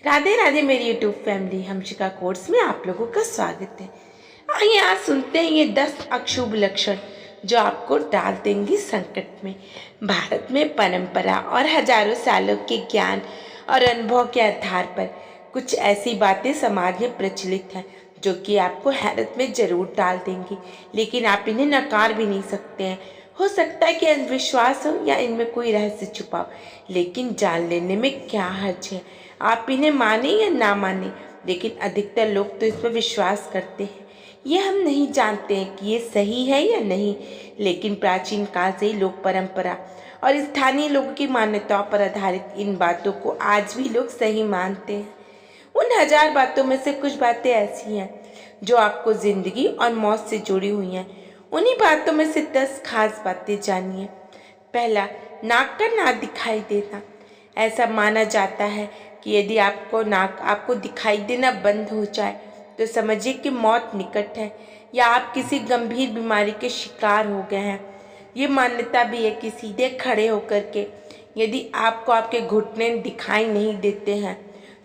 राधे राधे मेरी YouTube family, हमशिका course में आप लोगों का स्वागत है। आइए आज सुनते हैं ये 10 अशुभ लक्षण जो आपको डाल देंगी संकट में। भारत में परंपरा और हजारों सालों के ज्ञान और अनुभव के आधार पर कुछ ऐसी बातें समाज में प्रचलित हैं जो कि आपको हैरत में जरूर डाल देंगी, लेकिन आप इन्हें नकार भी नहीं सकते हैं। हो सकता है कि अंधविश्वास हो या इनमें कोई रहस्य छुपा हो, लेकिन जान लेने में क्या हर्ज है। आप इन्हें माने या ना माने, लेकिन अधिकतर लोग तो इस पर विश्वास करते हैं। ये हम नहीं जानते हैं कि ये सही है या नहीं, लेकिन प्राचीन काल से ही लोग परंपरा और स्थानीय लोगों की मान्यताओं पर आधारित इन बातों को आज भी लोग सही मानते हैं। उन हजार बातों में से कुछ बातें ऐसी हैं जो आपको जिंदगी और मौत से जुड़ी हुई हैं। उन्हीं बातों में से 10 खास बातें जानिए। पहला, नाक का ना दिखाई देना। ऐसा माना जाता है कि यदि नाक आपको दिखाई देना बंद हो जाए तो समझिए कि मौत निकट है या आप किसी गंभीर बीमारी के शिकार हो गए हैं। ये मान्यता भी है कि सीधे खड़े होकर के यदि आपको आपके घुटने दिखाई नहीं देते हैं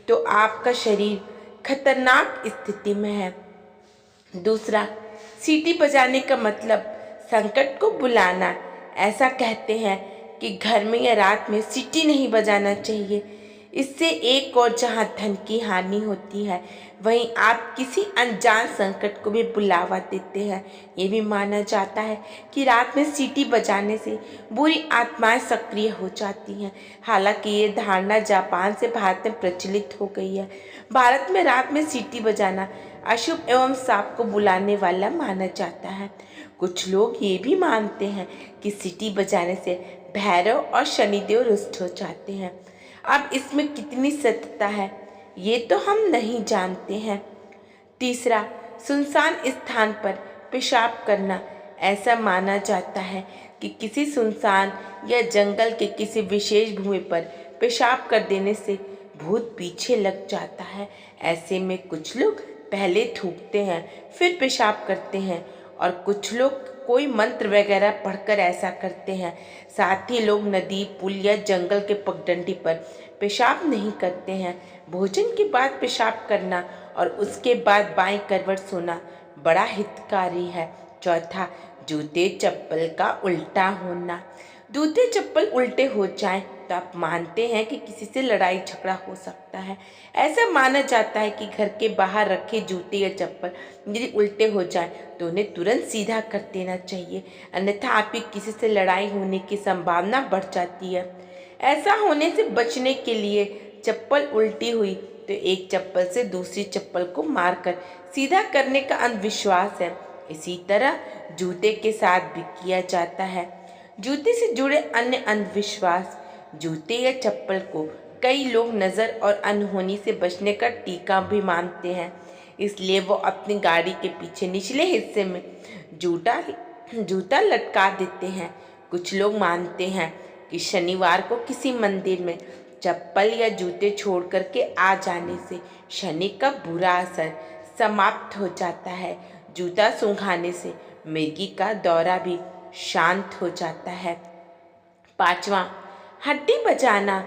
तो आपका शरीर खतरनाक स्थिति में है। दूसरा, सीटी बजाने का मतलब संकट को बुलाना। ऐसा कहते हैं कि घर में या रात में सीटी नहीं बजाना चाहिए। इससे एक और जहां धन की हानि होती है, वहीं आप किसी अनजान संकट को भी बुलावा देते हैं। ये भी माना जाता है कि रात में सीटी बजाने से बुरी आत्माएं सक्रिय हो जाती हैं। हालांकि ये धारणा जापान से भारत में प्रचलित हो गई है। भारत में रात में सीटी बजाना अशुभ एवं सांप को बुलाने वाला माना जाता है। कुछ लोग ये भी मानते हैं कि सीटी बजाने से भैरव और शनिदेव रुष्ट हो जाते हैं। अब इसमें कितनी सत्यता है ये तो हम नहीं जानते हैं। तीसरा, सुनसान स्थान पर पेशाब करना। ऐसा माना जाता है कि किसी सुनसान या जंगल के किसी विशेष भूमि पर पेशाब कर देने से भूत पीछे लग जाता है। ऐसे में कुछ लोग पहले थूकते हैं फिर पेशाब करते हैं और कुछ लोग कोई मंत्र वगैरह पढ़कर ऐसा करते हैं। साथ ही लोग नदी, पुल या जंगल के पगडंडी पर पेशाब नहीं करते हैं। भोजन के बाद पेशाब करना और उसके बाद बाईं करवट सोना बड़ा हितकारी है। चौथा, जूते चप्पल का उल्टा होना। जूते चप्पल उल्टे हो जाएं तो आप मानते हैं कि किसी से लड़ाई झगड़ा हो सकता है। ऐसा माना जाता है कि घर के बाहर रखे जूते या चप्पल यदि उल्टे हो जाएं तो उन्हें तुरंत सीधा कर देना चाहिए, अन्यथा आपकी किसी से लड़ाई होने की संभावना बढ़ जाती है। ऐसा होने से बचने के लिए चप्पल उल्टी हुई तो एक चप्पल से दूसरी चप्पल को मारकर सीधा करने का अंधविश्वास है। इसी तरह जूते के साथ भी किया जाता है। जूते से जुड़े अन्य अंधविश्वास। जूते या चप्पल को कई लोग नज़र और अनहोनी से बचने का टीका भी मानते हैं, इसलिए वो अपनी गाड़ी के पीछे निचले हिस्से में जूता लटका देते हैं। कुछ लोग मानते हैं कि शनिवार को किसी मंदिर में चप्पल या जूते छोड़ करके आ जाने से शनि का बुरा असर समाप्त हो जाता है। जूता सूंघाने से मिर्गी का दौरा भी शांत हो जाता है। पांचवा, हड्डी बजाना।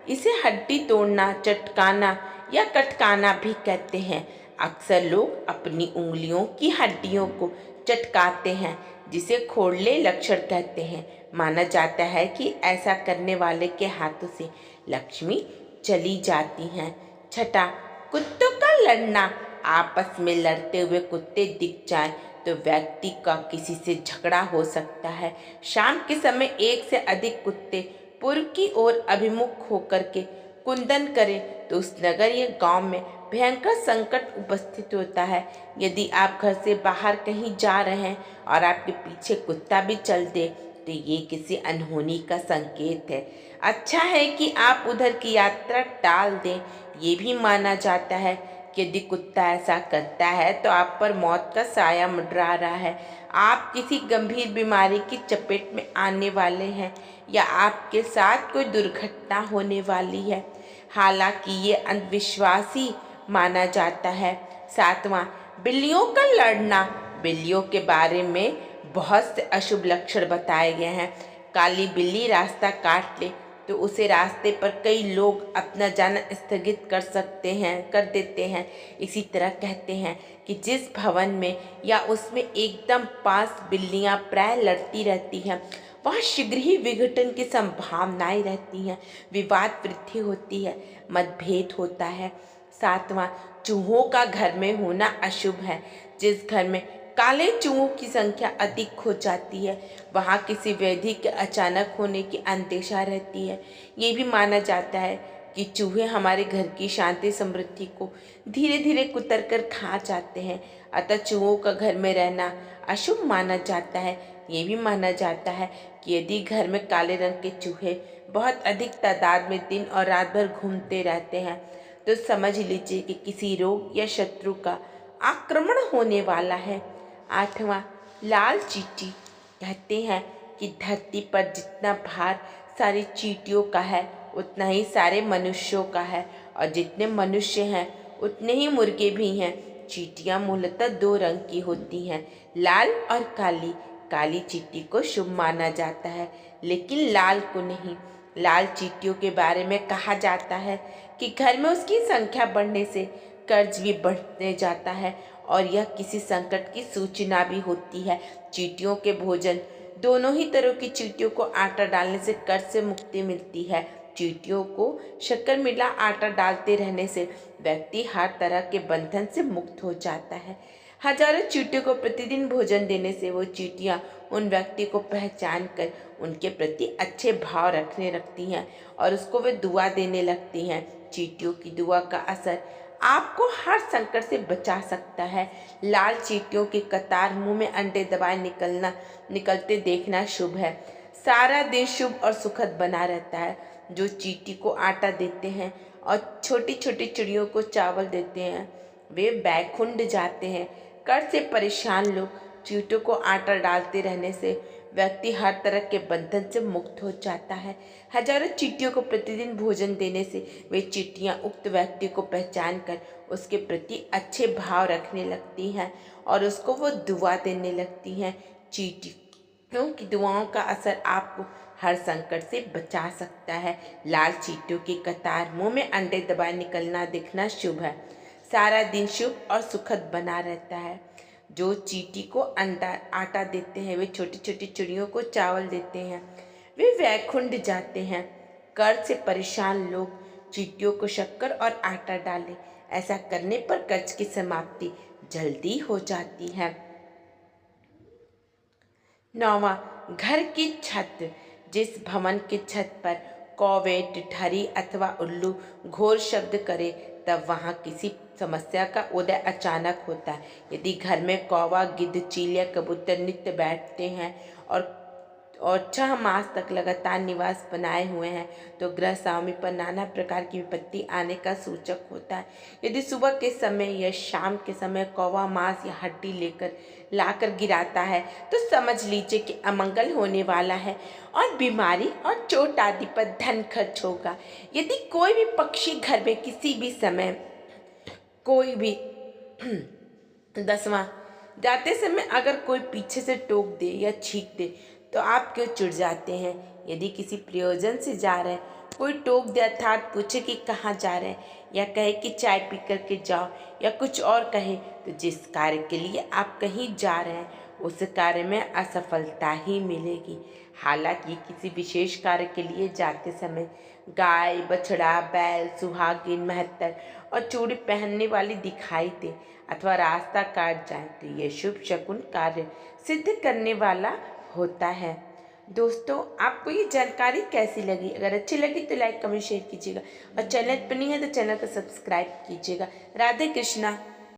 इसे हड्डी तोड़ना, चटकाना या कटकाना भी कहते हैं। अक्सर लोग अपनी उंगलियों की हड्डियों को चटकाते हैं, जिसे खोड़ले लक्षण कहते हैं। माना जाता है कि ऐसा करने वाले के हाथों से लक्ष्मी चली जाती हैं। छठा, कुत्तों का लड़ना। आपस में लड़ते हुए कुत्ते दिख जाएं तो व्यक्ति का किसी से झगड़ा हो सकता है। शाम के समय एक से अधिक कुत्ते पूर्व की ओर अभिमुख होकर के कुंदन करें तो उस नगर या गांव में भयंकर संकट उपस्थित होता है। यदि आप घर से बाहर कहीं जा रहे हैं और आपके पीछे कुत्ता भी चल दे तो ये किसी अनहोनी का संकेत है। अच्छा है कि आप उधर की यात्रा टाल दें। ये भी माना जाता है कि यदि कुत्ता ऐसा करता है तो आप पर मौत का साया मंडरा रहा है, आप किसी गंभीर बीमारी की चपेट में आने वाले हैं या आपके साथ कोई दुर्घटना होने वाली है। हालांकि ये अंधविश्वासी माना जाता है। सातवां, बिल्लियों का लड़ना। बिल्लियों के बारे में बहुत से अशुभ लक्षण बताए गए हैं। काली बिल्ली रास्ता काट ले तो उसे रास्ते पर कई लोग अपना जाना स्थगित कर देते हैं। इसी तरह कहते हैं कि जिस भवन में या उसमें एकदम पास बिल्लियां प्राय लड़ती रहती हैं, वहाँ शीघ्र ही विघटन की संभावनाएं रहती हैं, विवाद वृद्धि होती है, मतभेद होता है। 7वां, चूहों का घर में होना अशुभ है। जिस घर में काले चूहों की संख्या अधिक हो जाती है, वहाँ किसी व्याधि के अचानक होने की अंदेशा रहती है। ये भी माना जाता है कि चूहे हमारे घर की शांति समृद्धि को धीरे धीरे कुतर कर खा जाते हैं, अतः चूहों का घर में रहना अशुभ माना जाता है। ये भी माना जाता है कि यदि घर में काले रंग के चूहे बहुत अधिक तादाद में दिन और रात भर घूमते रहते हैं, तो समझ लीजिए कि किसी रोग या शत्रु का आक्रमण होने वाला है। 8वां, लाल चींटी। कहते हैं कि धरती पर जितना भार सारी चींटियों का है, उतना ही सारे मनुष्यों का है, और जितने मनुष्य हैं उतने ही मुर्गे भी हैं। चींटियां मूलतः 2 रंग की होती हैं, लाल और काली। काली चींटी को शुभ माना जाता है, लेकिन लाल को नहीं। लाल चींटियों के बारे में कहा जाता है कि घर में उसकी संख्या बढ़ने से कर्ज भी बढ़ने जाता है, और यह किसी संकट की सूचना भी होती है। चींटियों के भोजन, दोनों ही तरह की चींटियों को आटा डालने से कर्ज से मुक्ति मिलती है। चींटियों को शक्कर मिला आटा डालते रहने से व्यक्ति हर तरह के बंधन से मुक्त हो जाता है। हजारों चींटियों को प्रतिदिन भोजन देने से वो चींटियां उन व्यक्ति को पहचान कर उनके प्रति अच्छे भाव रखने लगती हैं और उसको वे दुआ देने लगती हैं। चींटियों की दुआ का असर आपको हर संकट से बचा सकता है। लाल चींटियों की कतार मुंह में अंडे दबाए निकलते देखना शुभ है। सारा दिन शुभ और सुखद बना रहता है। जो चींटी को आटा देते हैं और छोटी छोटी चिड़ियों को चावल देते हैं, वे बैकुंठ जाते हैं। कर्ज से परेशान लोग चींटियों को आटा डालते रहने से व्यक्ति हर तरह के बंधन से मुक्त हो जाता है। हजारों चींटियों को प्रतिदिन भोजन देने से वे चींटियां उक्त व्यक्ति को पहचान कर उसके प्रति अच्छे भाव रखने लगती हैं और उसको वो दुआ देने लगती हैं। चींटियों की दुआओं का असर आपको हर संकट से बचा सकता है। लाल चींटियों की कतार मुंह में अंडे दबाए निकलना दिखना शुभ है। सारा दिन शुभ और सुखद बना रहता है। जो चींटी को आटा देते हैं, वे छोटी छोटी चिड़ियों को चावल देते हैं, वे वैकुंठ जाते हैं। कर्ज से परेशान लोग चींटियों को शक्कर और आटा डालें। ऐसा करने पर कर्ज की समाप्ति जल्दी हो जाती है। 9वां, घर की छत। जिस भवन की छत पर कौवे, टिटहरी अथवा उल्लू घोर शब्द करे, तब वहाँ किसी समस्या का उदय अचानक होता है। यदि घर में कौवा, गिद्ध, चील या कबूतर नित्य बैठते हैं और 6 मास तक लगातार निवास बनाए हुए हैं, तो गृह स्वामी पर नाना प्रकार की विपत्ति आने का सूचक होता है। यदि सुबह के समय या शाम के समय कौवा मांस या हड्डी लेकर लाकर गिराता है, तो समझ लीजिए कि अमंगल होने वाला है और बीमारी और चोट आदि पर धन खर्च होगा। यदि कोई भी पक्षी घर में किसी भी समय कोई भी 10वां, जाते समय अगर कोई पीछे से टोक दे या छींक दे, तो आप क्यों चिढ़ जाते हैं? यदि किसी प्रयोजन से जा रहे हैं, कोई टोक दे अर्थात पूछे कि कहाँ जा रहे हैं, या कहे कि चाय पी कर के जाओ, या कुछ और कहे, तो जिस कार्य के लिए आप कहीं जा रहे हैं उस कार्य में असफलता ही मिलेगी। हालांकि किसी विशेष कार्य के लिए जाते समय गाय, बछड़ा, बैल, सुहागिन, मेहतर और चूड़ी पहनने वाली दिखाई दे अथवा रास्ता काट जाए, तो यह शुभ शकुन कार्य सिद्ध करने वाला होता है। दोस्तों, आपको ये जानकारी कैसी लगी? अगर अच्छी लगी तो लाइक, कमेंट, शेयर कीजिएगा और चैनल पर नहीं है तो चैनल को सब्सक्राइब कीजिएगा। राधे कृष्णा।